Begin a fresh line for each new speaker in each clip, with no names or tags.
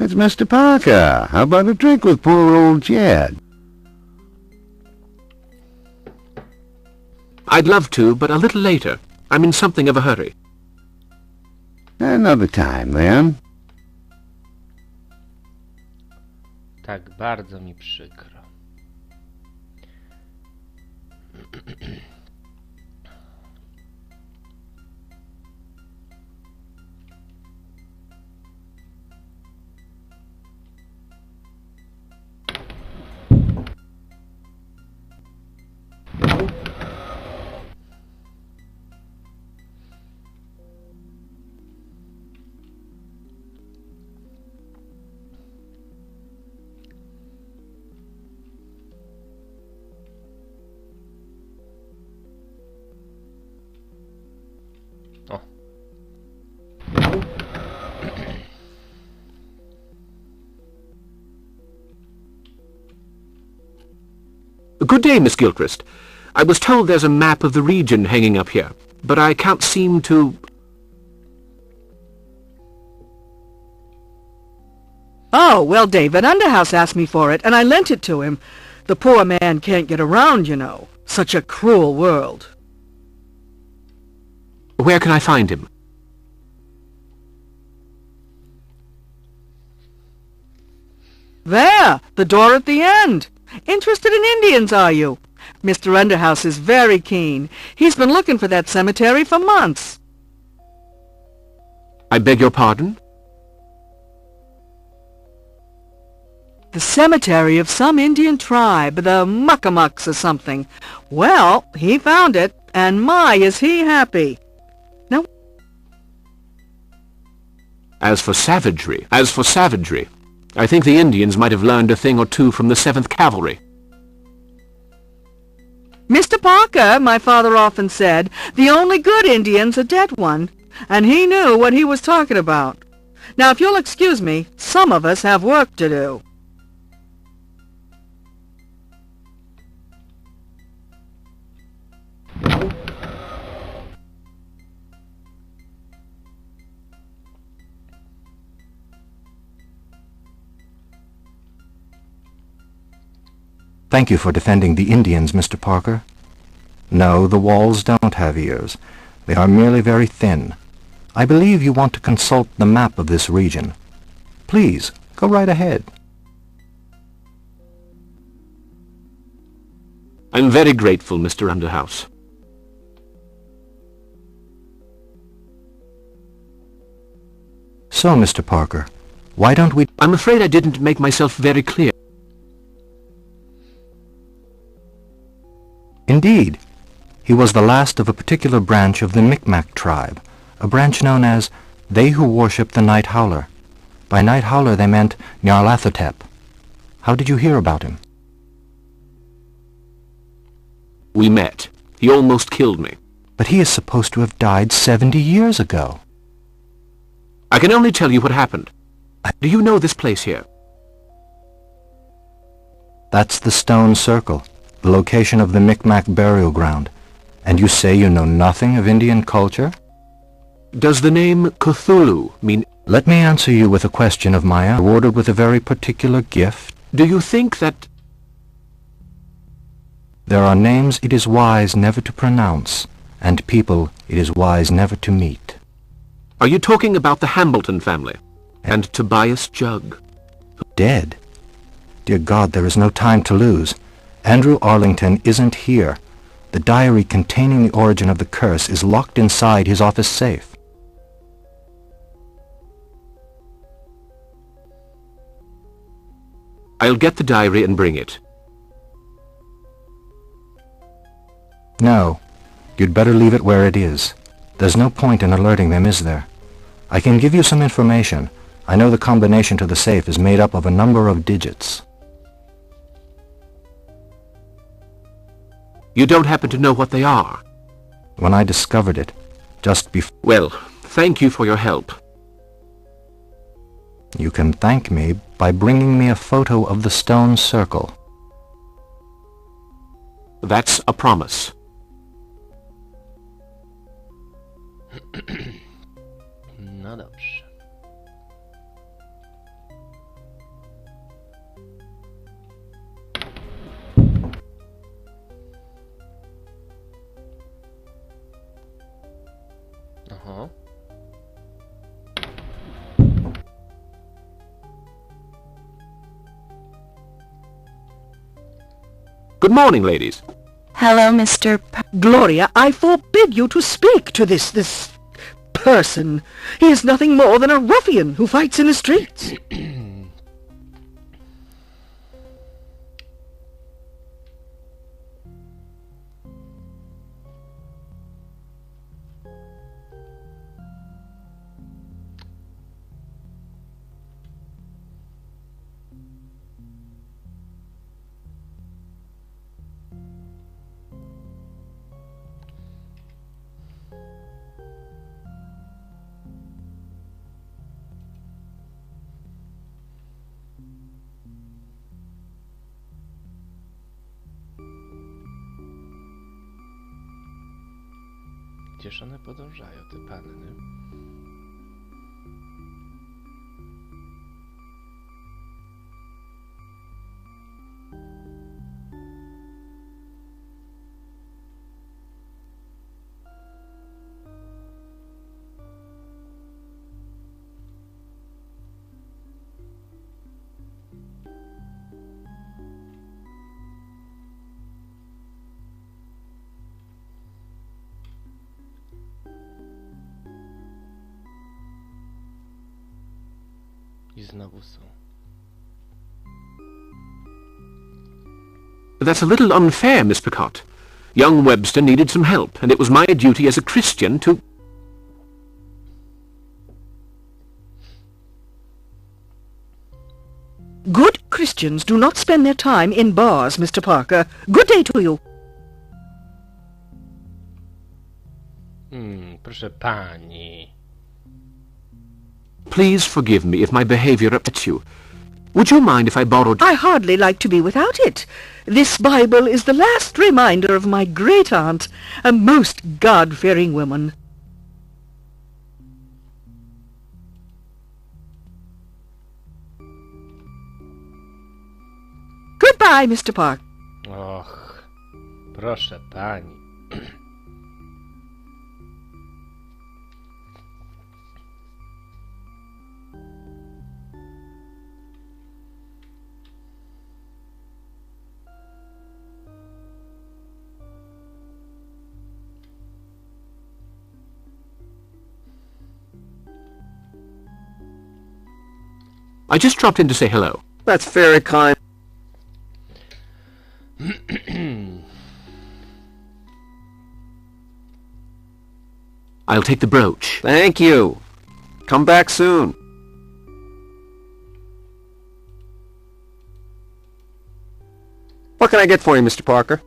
It's Mr. Parker. How about a drink with poor old Jed?
I'd love to, but a little later. I'm in something of a hurry.
Another time, then.
Tak bardzo mi przykro. O.
Good day, Miss Gilchrist. I was told there's a map of the region hanging up here, but I can't seem to...
Oh, well, David Underhouse asked me for it, and I lent it to him. The poor man can't get around, you know. Such a cruel world.
Where can I find him?
There, the door at the end. Interested in Indians, are you? Mr. Underhouse is very keen. He's been looking for that cemetery for months.
I beg your pardon?
The cemetery of some Indian tribe, the Muckamucks or something. Well, he found it, and my, is he happy. Now,
As for savagery, I think the Indians might have learned a thing or two from the 7th Cavalry.
Mr. Parker, my father often said, the only good Indian's a dead one, and he knew what he was talking about. Now, if you'll excuse me, some of us have work to do.
Thank you for defending the Indians, Mr. Parker. No, the walls don't have ears. They are merely very thin. I believe you want to consult the map of this region. Please, go right ahead.
I'm very grateful, Mr. Underhouse.
So, Mr. Parker, why don't we...
I'm afraid I didn't make myself very clear.
Indeed. He was the last of a particular branch of the Micmac tribe, a branch known as they who worship the Night Howler. By Night Howler they meant Nyarlathotep. How did you hear about him?
We met. He almost killed me.
But he is supposed to have died 70 years ago.
I can only tell you what happened. Do you know this place here?
That's the Stone Circle, the location of the Micmac burial ground. And you say you know nothing of Indian culture?
Does the name Cthulhu mean...
Let me answer you with a question of Maya, awarded with a very particular gift.
Do you think that...
There are names it is wise never to pronounce, and people it is wise never to meet.
Are you talking about the Hambleton family? And Tobias Jugg?
Dead? Dear God, there is no time to lose. Andrew Arlington isn't here. The diary containing the origin of the curse is locked inside his office safe.
I'll get the diary and bring it.
No, you'd better leave it where it is. There's no point in alerting them, is there? I can give you some information. I know the combination to the safe is made up of a number of digits.
You don't happen to know what they are?
When I discovered it, just before...
Well, thank you for your help.
You can thank me by bringing me a photo of the Stone Circle.
That's a promise.
No dobrze.
Good morning, ladies.
Hello, Mr.
Gloria, I forbid you to speak to this person. He is nothing more than a ruffian who fights in the streets.
Gdzież one podążają, te panny? I znowu są.
That's a little unfair, Miss Picot. Young Webster needed some help, and it was my duty as a Christian to...
Good Christians do not spend their time in bars, Mr. Parker. Good day to you.
Proszę pani.
Please forgive me if my behavior upsets you. Would you mind if I borrowed...
I hardly like to be without it. This Bible is the last reminder of my great-aunt, a most God-fearing woman. Goodbye, Mr. Park.
Och, proszę pani.
I just dropped in to say hello.
That's very kind.
I'll take the brooch.
Thank you. Come back soon. What can I get for you, Mr. Parker?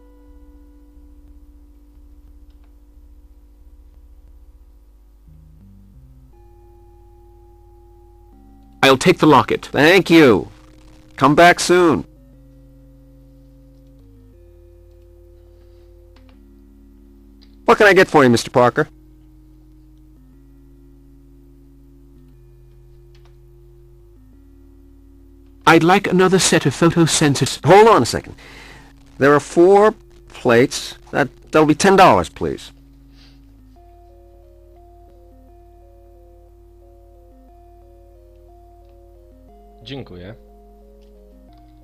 I'll take the locket.
Thank you. Come back soon. What can I get for you, Mr. Parker?
I'd like another set of photosensors.
Hold on a second. There are 4 plates. That'll be $10, please.
Dziękuję.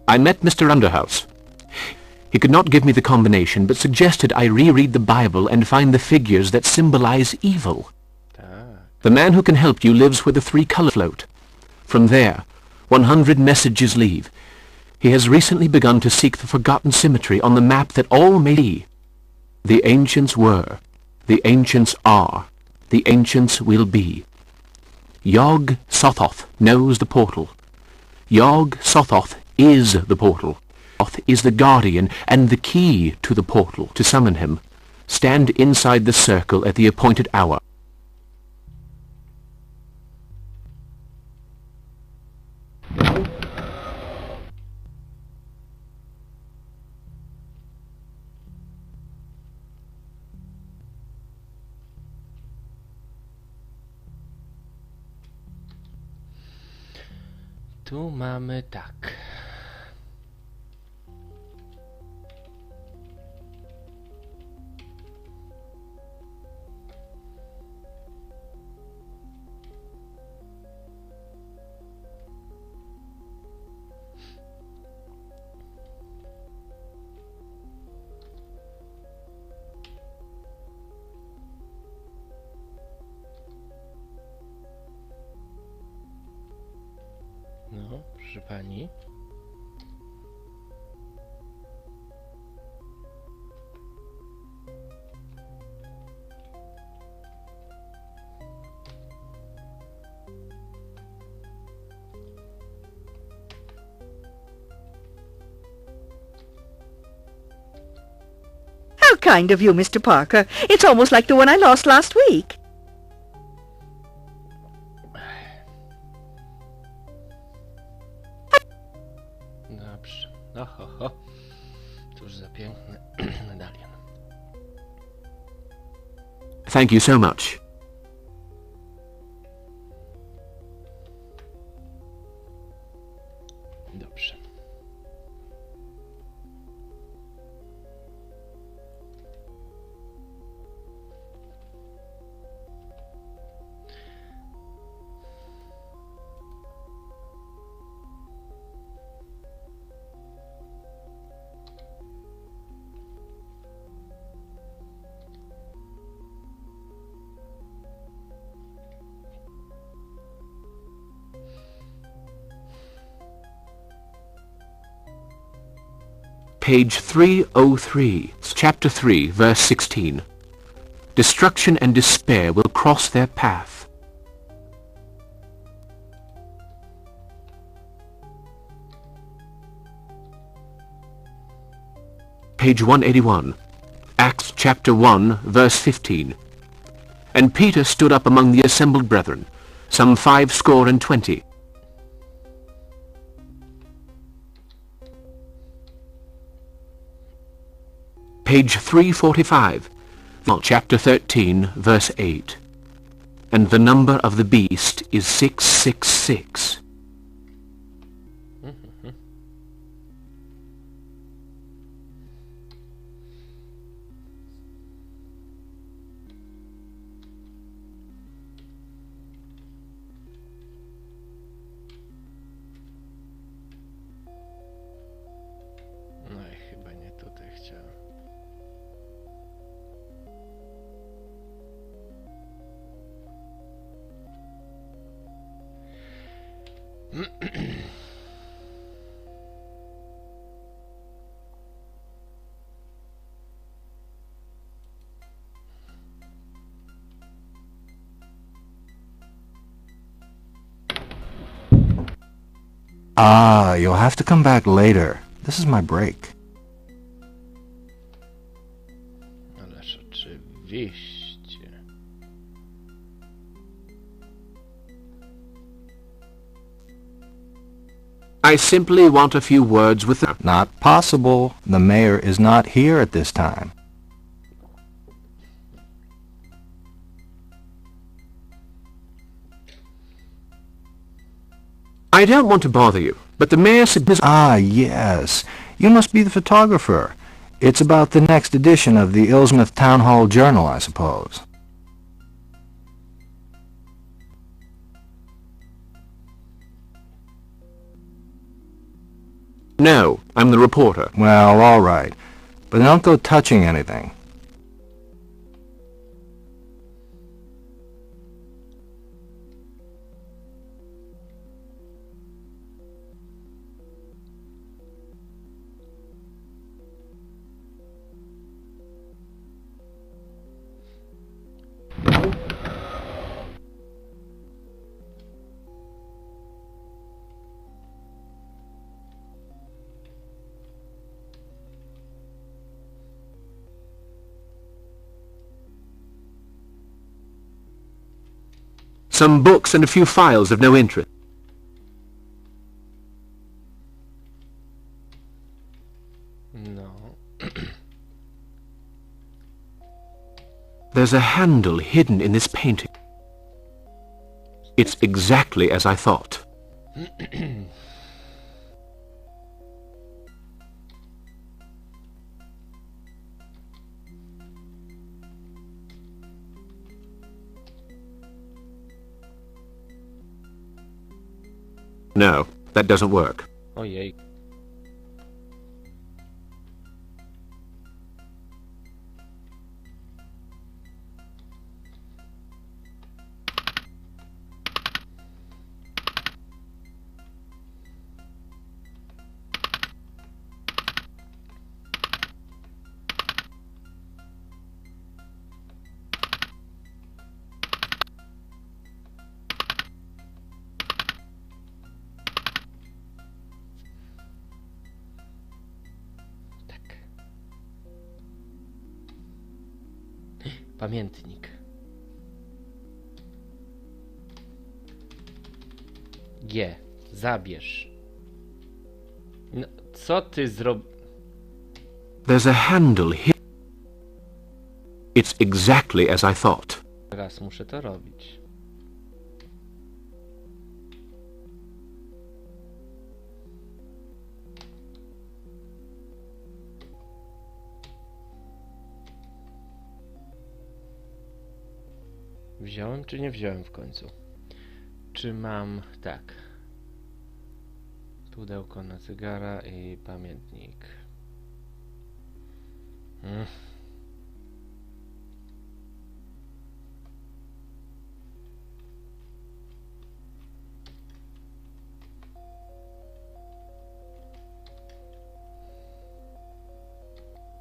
I met Mr. Underhouse. He could not give me the combination, but suggested I reread the Bible and find the figures that symbolize evil.
Tak.
The man who can help you lives where the 3 colors float. From there, 100 messages leave. He has recently begun to seek the forgotten symmetry on the map that all may see. The ancients were, the ancients are, the ancients will be. Yog Sothoth knows the portal. Yog Sothoth is the portal. Sothoth is the guardian and the key to the portal. To summon him, stand inside the circle at the appointed hour.
Tu mamy tak. proszę pani.
How kind of you, Mr. Parker. It's almost like the one I lost last week.
Dobrze. No ho, ho. Cóż za piękny medalion.
Thank you so much.
Dobrze.
Page 303, chapter 3, verse 16. Destruction and despair will cross their path. Page 181, Acts chapter 1, verse 15. And Peter stood up among the assembled brethren, some 80. Page 345, chapter 13, verse 8. And the number of the beast is 666.
No i chyba nie tutaj chciałem.
Ah, you'll have to come back later. This is my break.
Ależ oczywiście.
I simply want a few words with the...
Not possible. The mayor is not here at this time.
I don't want to bother you, but the mayor said...
Ah, yes. You must be the photographer. It's about the next edition of the Illsmouth Town Hall Journal, I suppose.
No, I'm the reporter.
Well, all right. But don't go touching anything.
Some books and a few files of no interest.
No.
There's a handle hidden in this painting. It's exactly as I thought. No, that doesn't work.
Ojej. Pamiętnik. G. Zabierz. No, co ty
There's a handle here. It's exactly as I thought.
Teraz muszę to robić. Wziąłem czy nie wziąłem w końcu? Czy mam... tak. Pudełko na cygara i pamiętnik.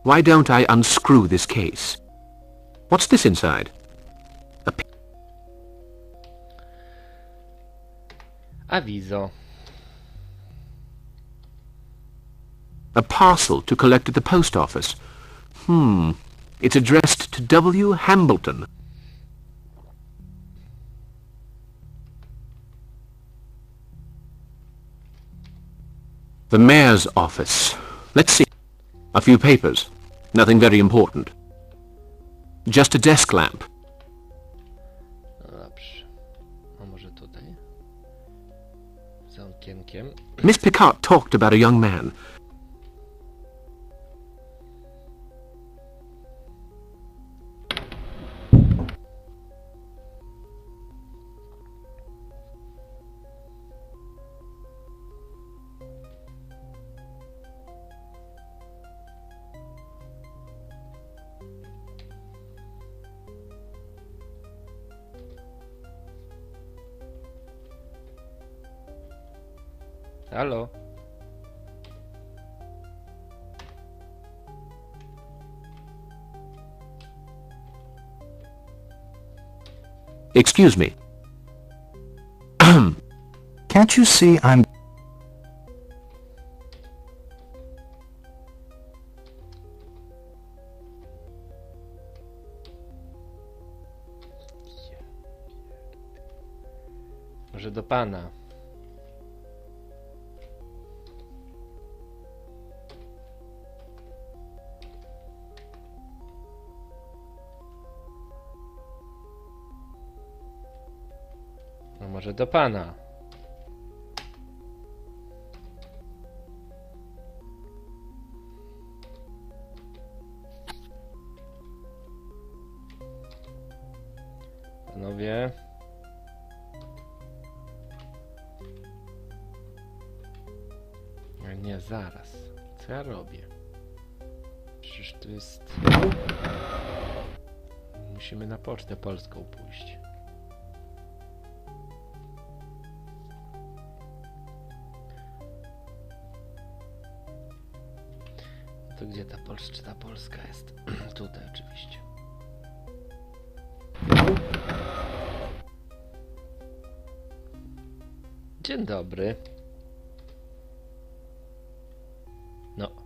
Why don't I unscrew this case? What's this inside?
Awizo.
A parcel to collect at the post office. It's addressed to W. Hambleton. The mayor's office. Let's see. A few papers. Nothing very important. Just a desk lamp.
No dobrze. A może tutaj? Za okienkiem.
Miss Picard talked about a young man.
Halo?
Excuse me.
Can't you see I'm...
Może do pana. No może do pana. Panowie. A nie, zaraz. Co ja robię? Przecież to jest... Musimy na pocztę polską pójść. To gdzie ta poczta polska jest? Tutaj oczywiście. Dzień dobry. No.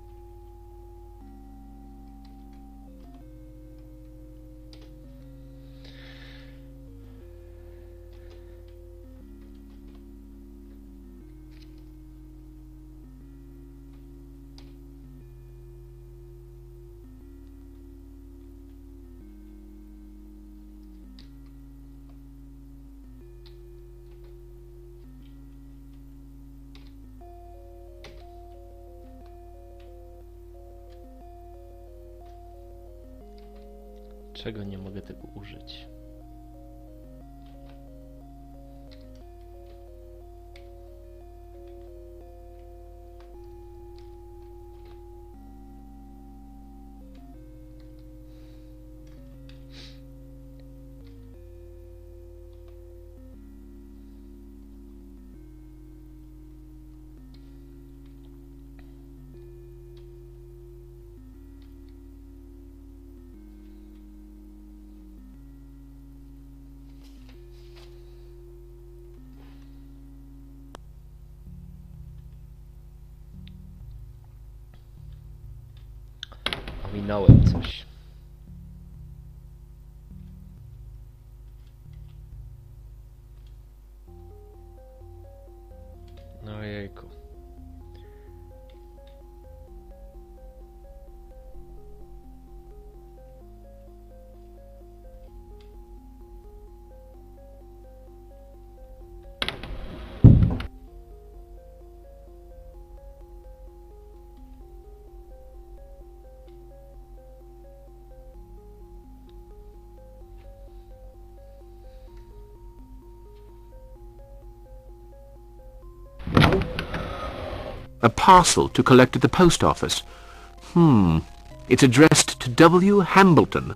Czego nie mogę tego użyć? Ominąłem coś. Ojejku.
A parcel to collect at the post office. It's addressed to W. Hambleton.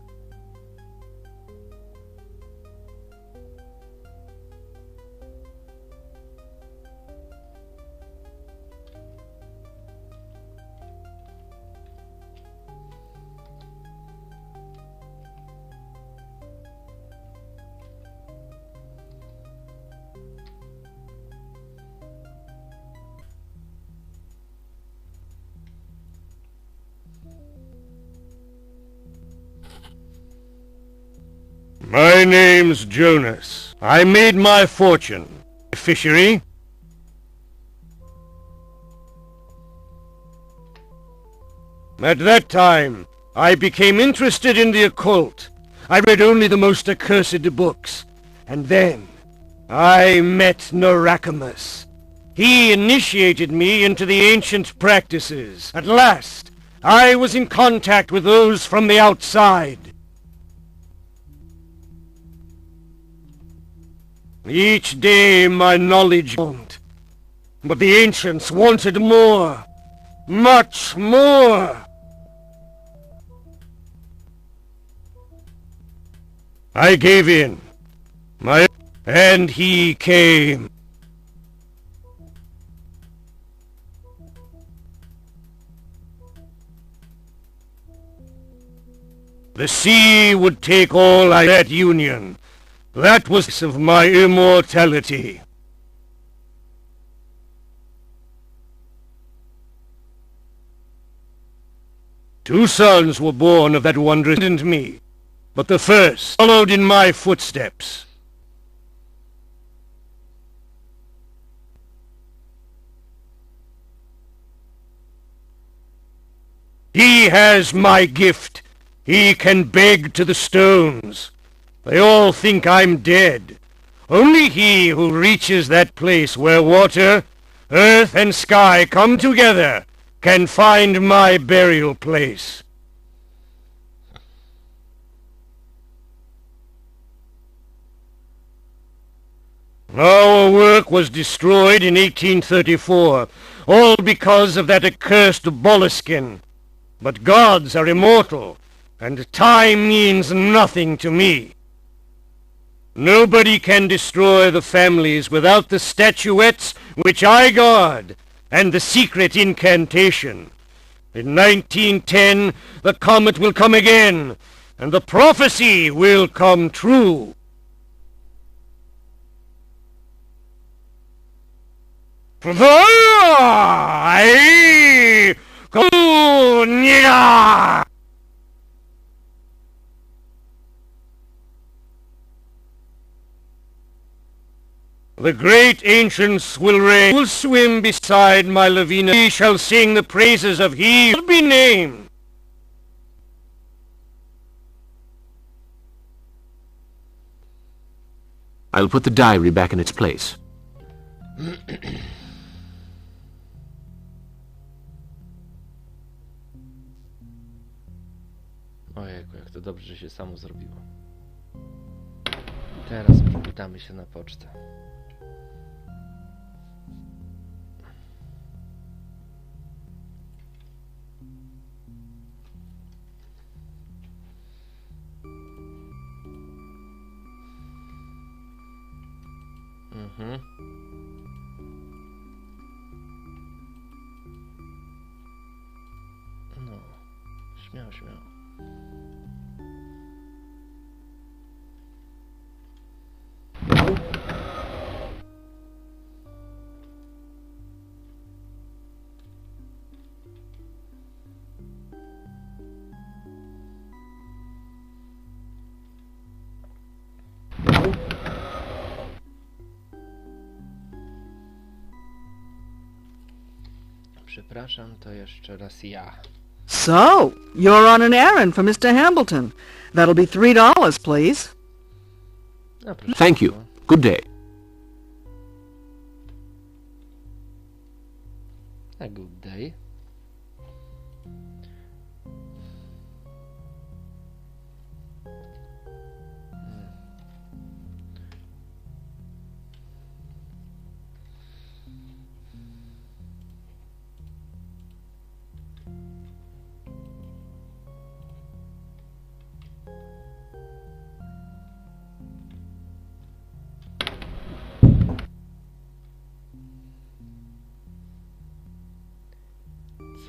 My name's Jonas. I made my fortune. Fishery. At that time, I became interested in the occult. I read only the most accursed books. And then, I met Narakamus. He initiated me into the ancient practices. At last, I was in contact with those from the outside. Each day my knowledge grew, but the ancients wanted more, much more. I gave in, and he came. The sea would take all that union. That was of my immortality. Two sons were born of that wondrous and me, but the first followed in my footsteps. He has my gift. He can beg to the stones. They all think I'm dead. Only he who reaches that place where water, earth, and sky come together can find my burial place. Our work was destroyed in 1834, all because of that accursed Boleskine. But gods are immortal, and time means nothing to me. Nobody can destroy the families without the statuettes which I guard, and the secret incantation. In 1910, the comet will come again, and the prophecy will come true. The great ancients will reign, will swim beside my Lavina. We shall sing the praises of he who will be named.
I'll put the diary back in its place.
Ojejku, jak to dobrze, że się samo zrobiło. Teraz udamy się na pocztę. No, śmiało, śmiało. przepraszam, to jeszcze raz ja.
So, you're on an errand for Mr. Hambleton. That'll be $3, please.
No, proszę
Thank you.
bardzo.
Good day.
A good day.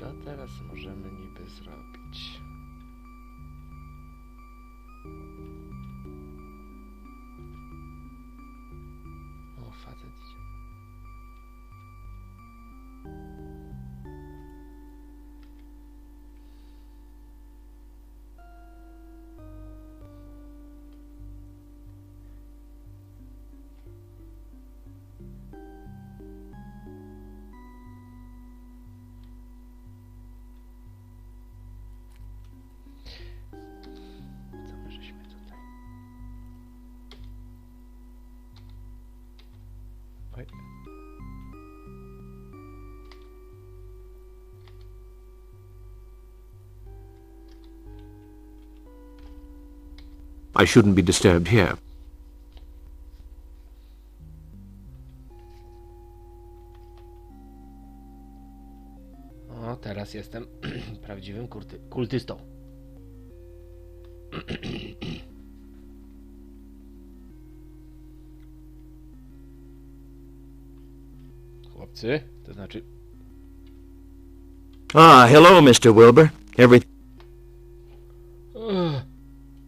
Co teraz możemy niby zrobić? O, facet idzie. Co my żeśmy tutaj? Oj.
I shouldn't be disturbed here.
O, teraz jestem prawdziwym kultystą. Chłopcy, to znaczy...
Ah, hello, Mr. Wilbur.
Ugh.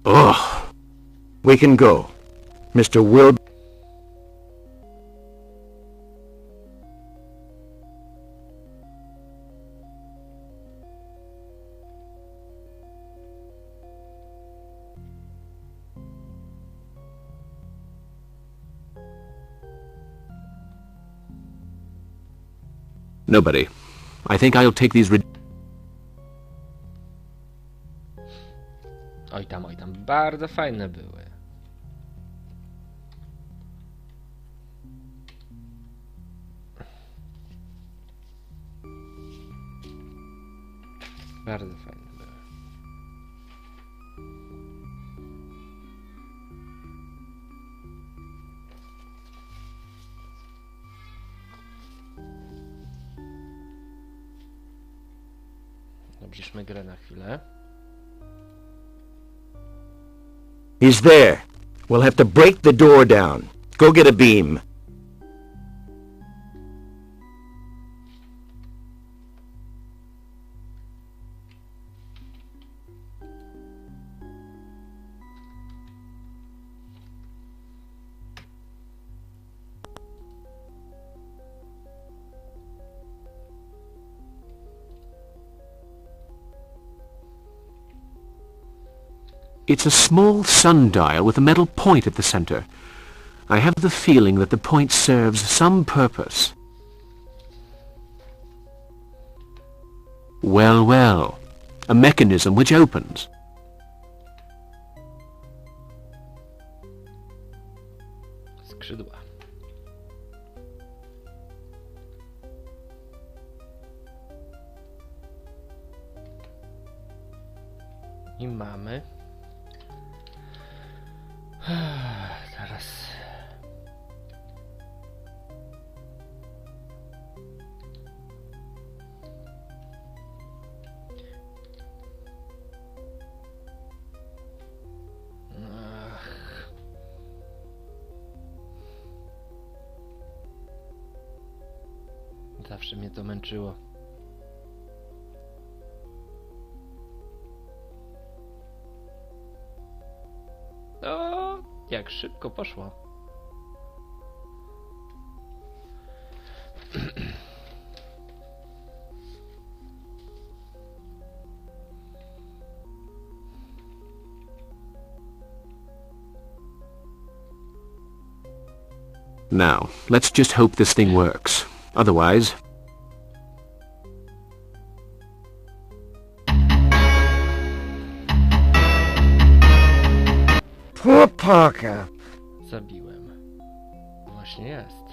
Oh, we can go. Mr. Wilbur.
Nobody. I think I'll take these
Oj tam, bardzo fajne były. Bardzo fajne były. Obniżmy grę na chwilę.
He's there. We'll have to break the door down. Go get a beam.
It's a small sundial with a metal point at the center. I have the feeling that the point serves some purpose. Well, well. A mechanism which opens.
Skrzydła. I mamy... Teraz... Zawsze mnie to męczyło. O, jak szybko poszło.
Now, let's just hope this thing works. Otherwise...
Poor Parker.
Zabiłem. Właśnie jest.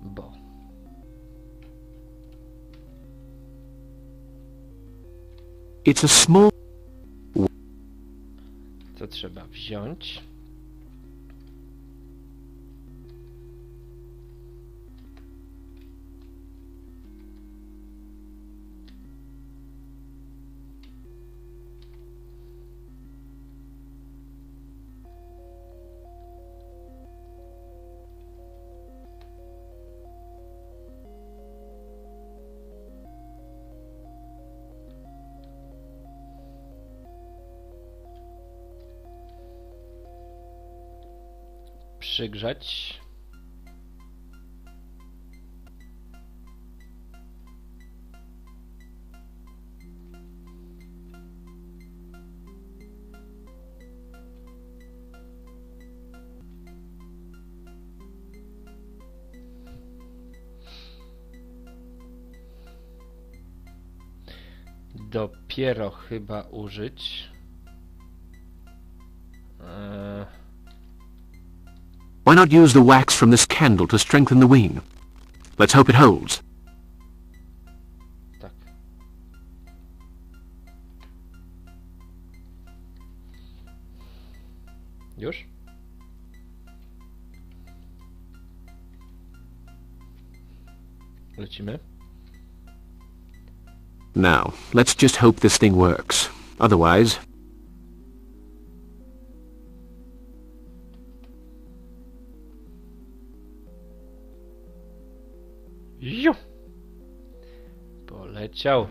Bo.
It's a small...
Co trzeba wziąć? Przygrzać. Dopiero chyba użyć.
Why not use the wax from this candle to strengthen the wing? Let's hope it holds.
Tak. Już? Lecimy.
Now, let's just hope this thing works. Otherwise...
Ju! Poleciał.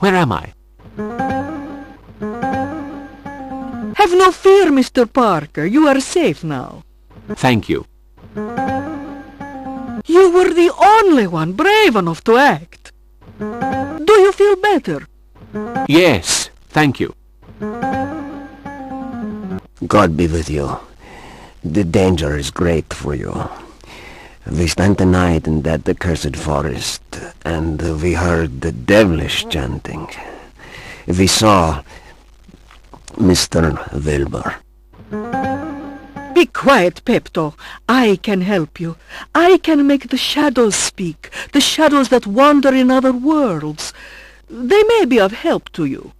Where am I?
Have no fear, Mr. Parker. You are safe now.
Thank you.
You were the only one brave enough to act. Do you feel better?
Yes, thank you.
God be with you. The danger is great for you. We spent the night in that accursed forest, and we heard the devilish chanting. We saw Mr. Wilbur.
Be quiet, Pepto. I can help you. I can make the shadows speak, the shadows that wander in other worlds. They may be of help to you.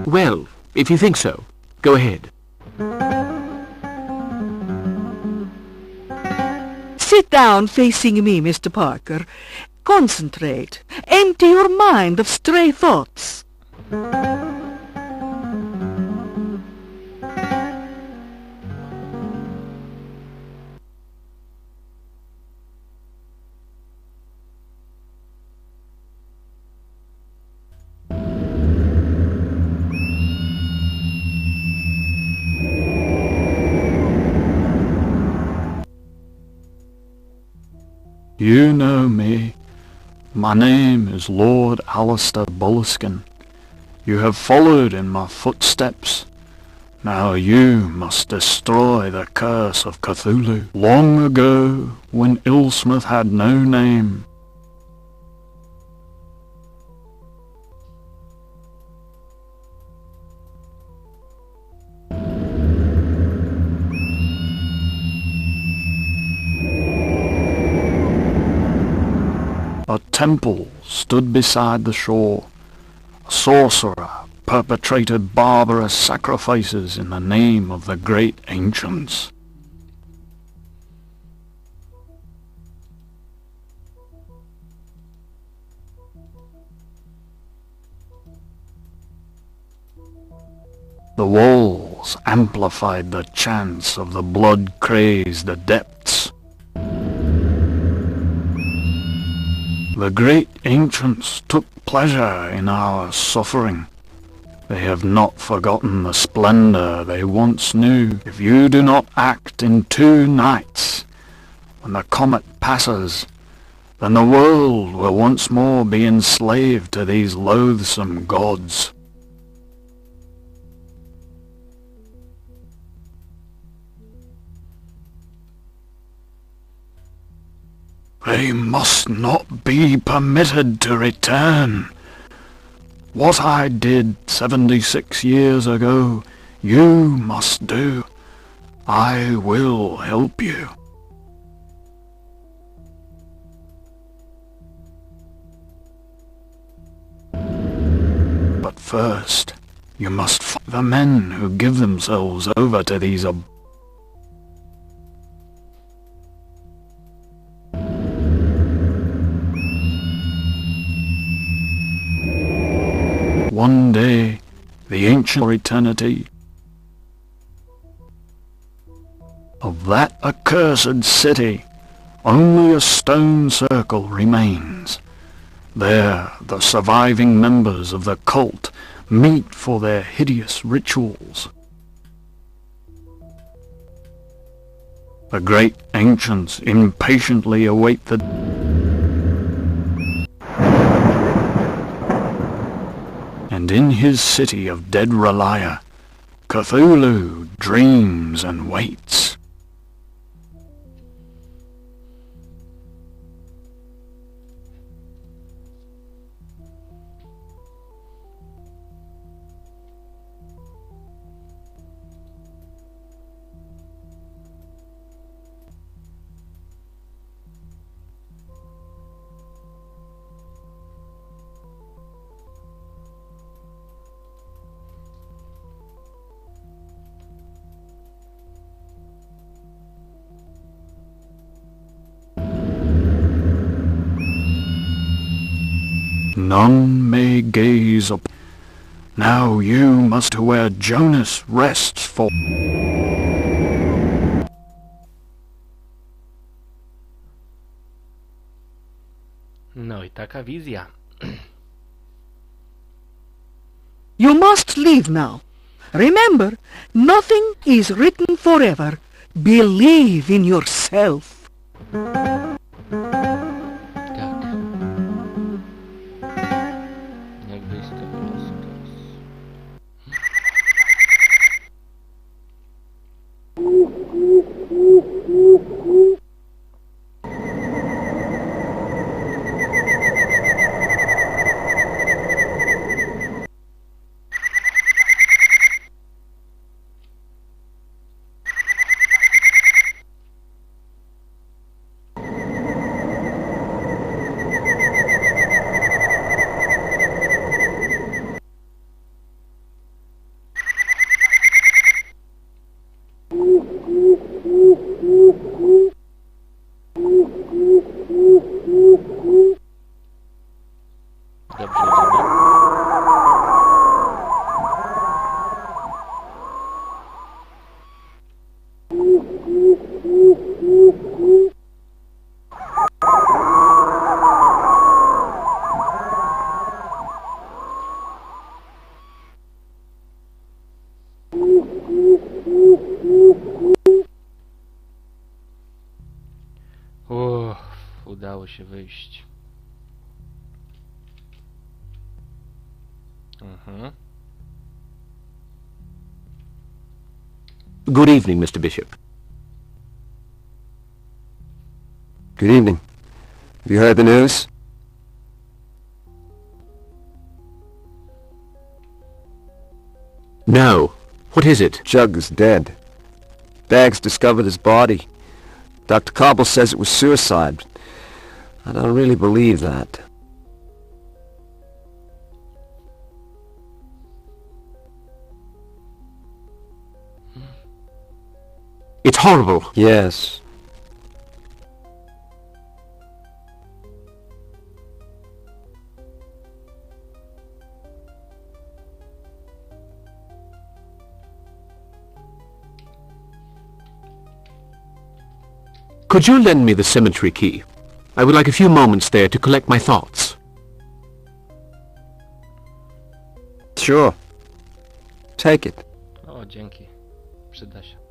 Well, if you think so, go ahead.
Sit down facing me, Mr. Parker. Concentrate. Empty your mind of stray thoughts.
You know me. My name is Lord Alistair Bulliskin. You have followed in my footsteps. Now you must destroy the curse of Cthulhu. Long ago, when Ilsmith had no name, a temple stood beside the shore. A sorcerer perpetrated barbarous sacrifices in the name of the great ancients. The walls amplified the chants of the blood-crazed adepts. The great ancients took pleasure in our suffering. They have not forgotten the splendor they once knew. If you do not act in 2 nights, when the comet passes, then the world will once more be enslaved to these loathsome gods. They must not be permitted to return. What I did 76 years ago, you must do. I will help you. But first, you must fight the men who give themselves over to these One day, the ancient eternity of that accursed city, only a stone circle remains. There, the surviving members of the cult meet for their hideous rituals. The great ancients impatiently await the and in his city of dead Relia, Cthulhu dreams and waits. None may gaze up. Now you must where Jonas rests for.
No i taka wizja.
You must leave now. Remember, nothing is written forever. Believe in yourself.
Tak. Jak wyjść z tego losu teraz? Dobrze idziemy. Udało się wyjść.
Good evening, Mr. Bishop.
Good evening. Have you heard the news?
No. What is it?
Jug's dead. Baggs discovered his body. Dr. Cobble says it was suicide. I don't really believe that.
It's horrible.
Yes.
Could you lend me the cemetery key? I would like a few moments there to collect my thoughts.
Sure. Take it.
O, dzięki. Przyda się.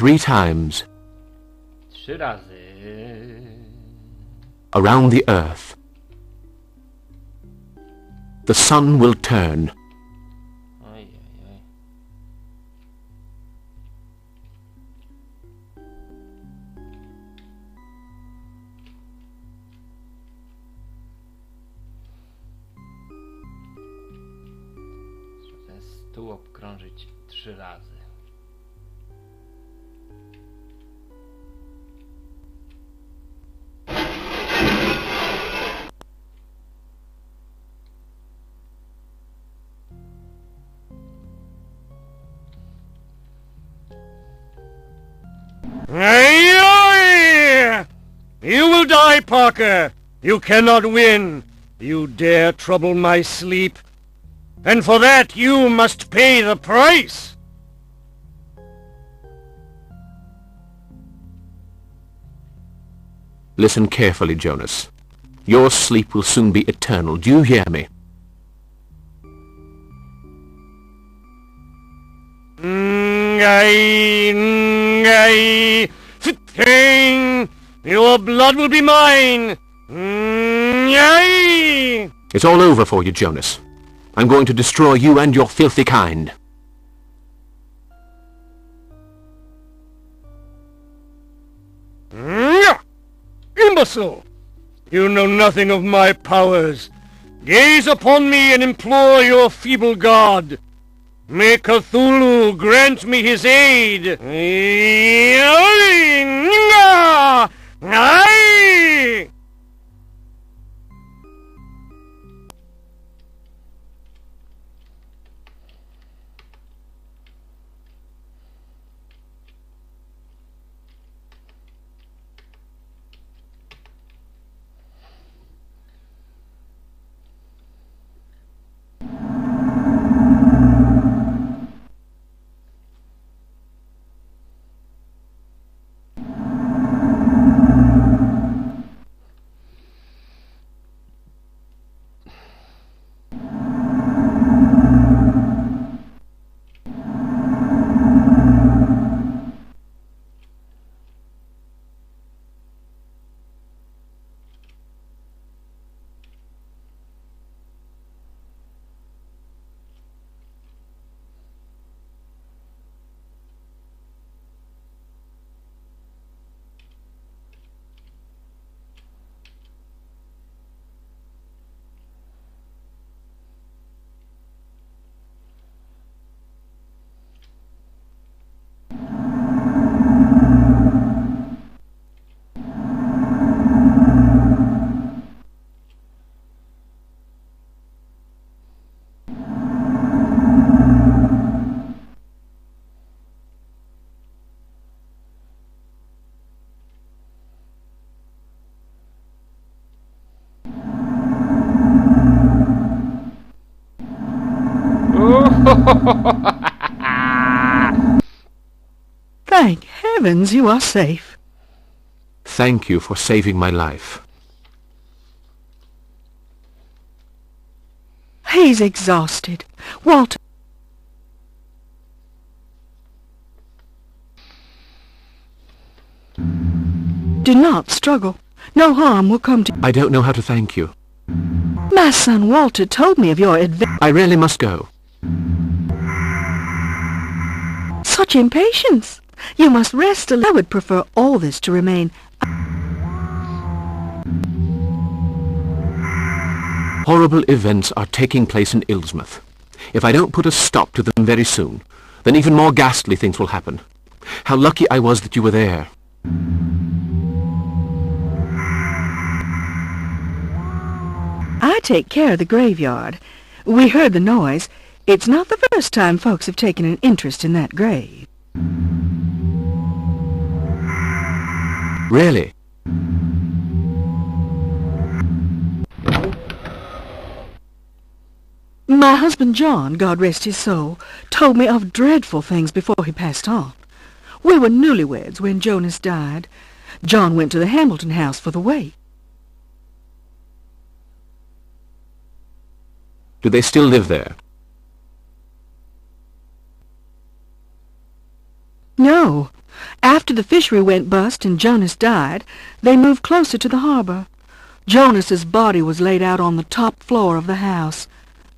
3 times
3 razy.
around the earth, the sun will turn.
Oj, oj, oj. Trzeba ten stół obkrążyć 3 razy.
Aye! You will die, Parker! You cannot win! You dare trouble my sleep! And for that you must pay the price!
Listen carefully, Jonas. Your sleep will soon be eternal. Do you hear me?
Aye, King! Your blood will be mine! Aye!
It's all over for you, Jonas. I'm going to destroy you and your filthy kind.
Imbecile! You know nothing of my powers. Gaze upon me and implore your feeble god. May Cthulhu grant me his aid. Aye!
Thank heavens you are safe.
Thank you for saving my life.
He's exhausted. Walter. Do not struggle. No harm will come to you.
I don't know how to thank you.
My son Walter told me of your adventure.
I really must go.
Such impatience. You must rest a little. I would prefer all this to remain.
Horrible events are taking place in Ilsmouth. If I don't put a stop to them very soon, then even more ghastly things will happen. How lucky I was that you were there.
I take care of the graveyard. We heard the noise. It's not the first time folks have taken an interest in that grave.
Really?
My husband John, God rest his soul, told me of dreadful things before he passed on. We were newlyweds when Jonas died. John went to the Hamilton house for the wake.
Do they still live there?
No, After the fishery went bust and Jonas died, they moved closer to the harbor. Jonas's body was laid out on the top floor of the house.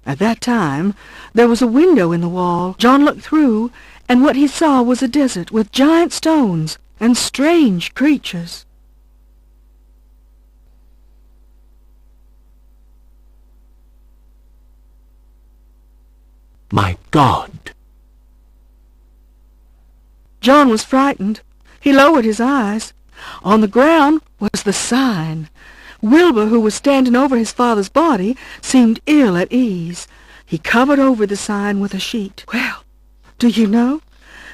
At that time, there was a window in the wall. John looked through, and what he saw was a desert with giant stones and strange creatures.
My God!
John was frightened. He lowered his eyes. On the ground was the sign. Wilbur, who was standing over his father's body, seemed ill at ease. He covered over the sign with a sheet. Well, do you know?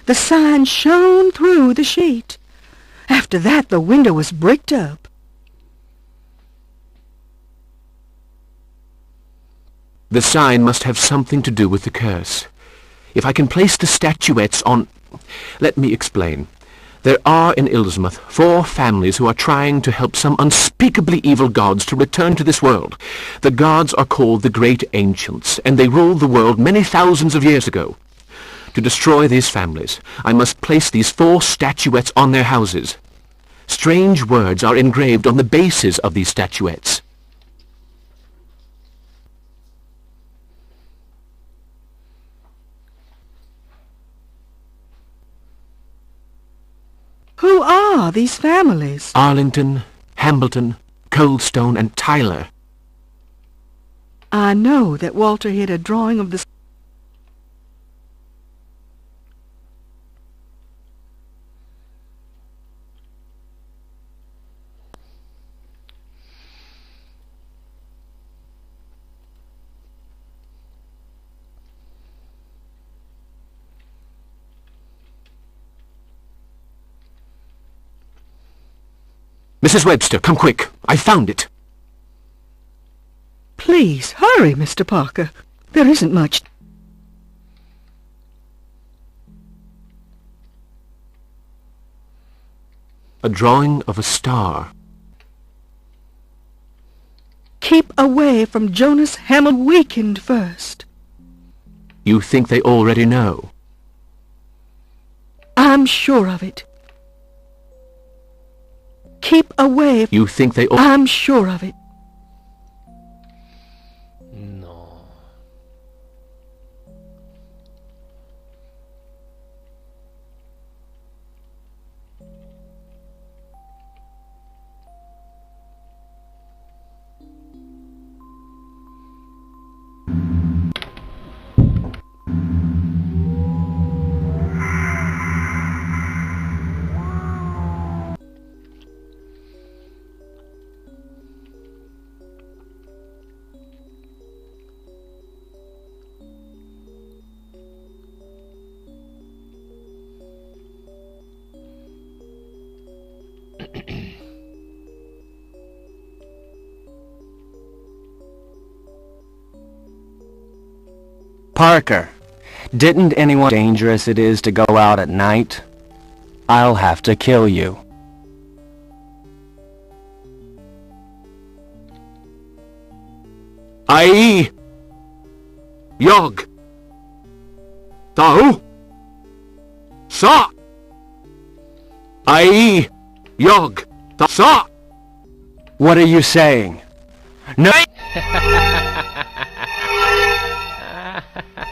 The sign shone through the sheet. After that, the window was bricked up.
The sign must have something to do with the curse. If I can place the statuettes on... Let me explain. There are in Ilsmouth 4 families who are trying to help some unspeakably evil gods to return to this world. The gods are called the Great Ancients, and they ruled the world many thousands of years ago. To destroy these families, I must place these 4 statuettes on their houses. Strange words are engraved on the bases of these statuettes.
Who are these families?
Arlington, Hambleton, Coldstone, and Tyler.
I know that Walter hid a drawing of the...
Mrs. Webster, come quick. I found it.
Please, hurry, Mr. Parker. There isn't much...
A drawing of a star.
Keep away from Jonas Hammond Weekend first.
You think they already know?
I'm sure of it. Keep away...
You think they...
I'm sure of it.
No.
Parker, didn't anyone dangerous it is to go out at night? I'll have to kill you.
Ai! Yog! Tau! Sa! Ai! Yog! Sa!
What are you saying? No!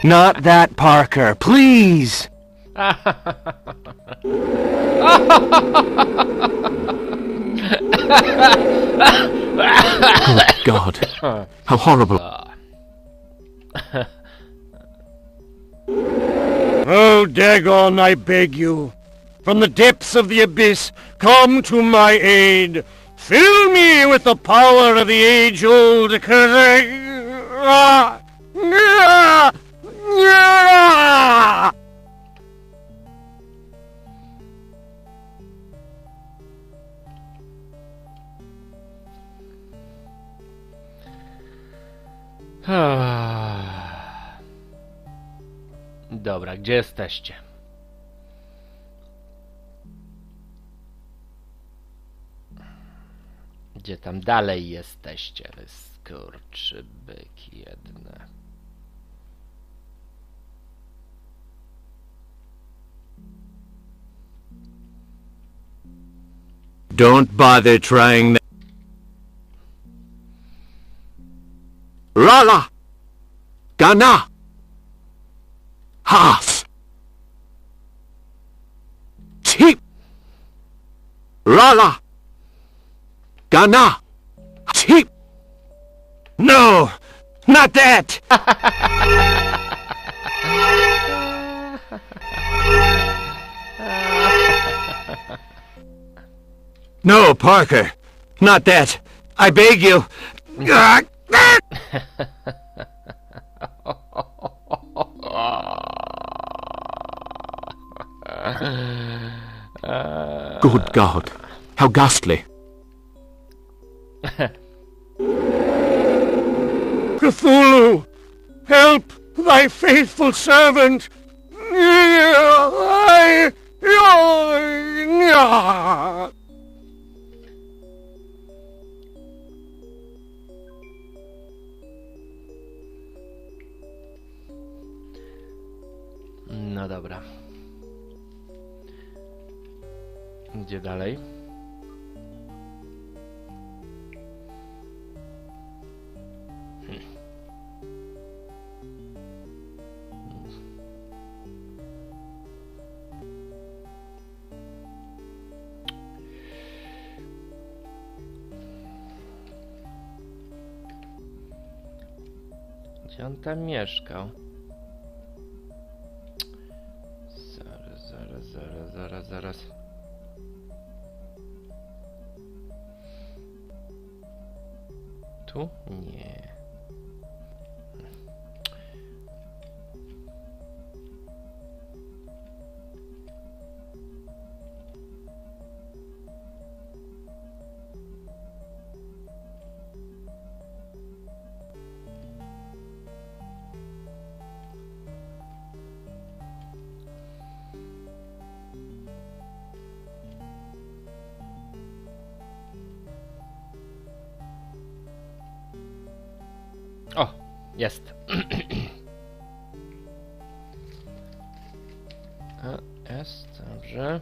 Not that, Parker, please!
Oh, God. How horrible.
Oh, Dagon, I beg you. From the depths of the abyss, come to my aid. Fill me with the power of the age-old curse.
Dobra, gdzie jesteście? Gdzie tam dalej jesteście, wy skurczybyki jedne?
Don't bother trying that. Rala! Gana! Half! Cheap! Rala! Gana! Cheap! No! Not that! No, Parker! Not that! I beg you!
Good God! How ghastly!
Cthulhu, help thy faithful servant!
No dobra. Gdzie dalej? Gdzie on tam mieszkał? Zaraz. Tu? Nie. O, jest. Jest, dobrze.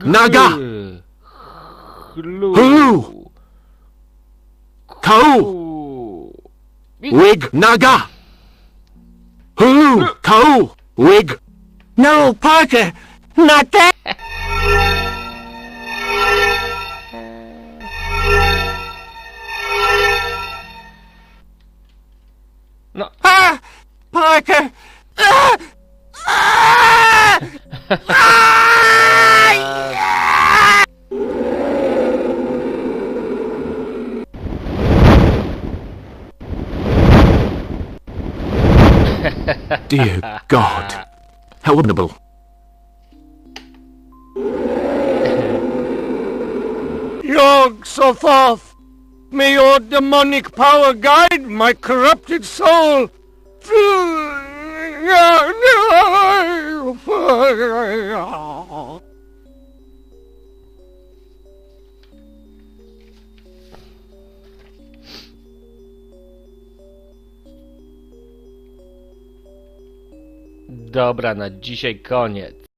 Naga! Hulu! Kau! Wig! Naga! Hulu! Kau! Wig!
No, Parker! Not that!
No.
Ah! Parker! Ah! Ah!
Dear God! How abominable!
Yog Sothoth, may your demonic power guide my corrupted soul.
Dobra, na dzisiaj koniec.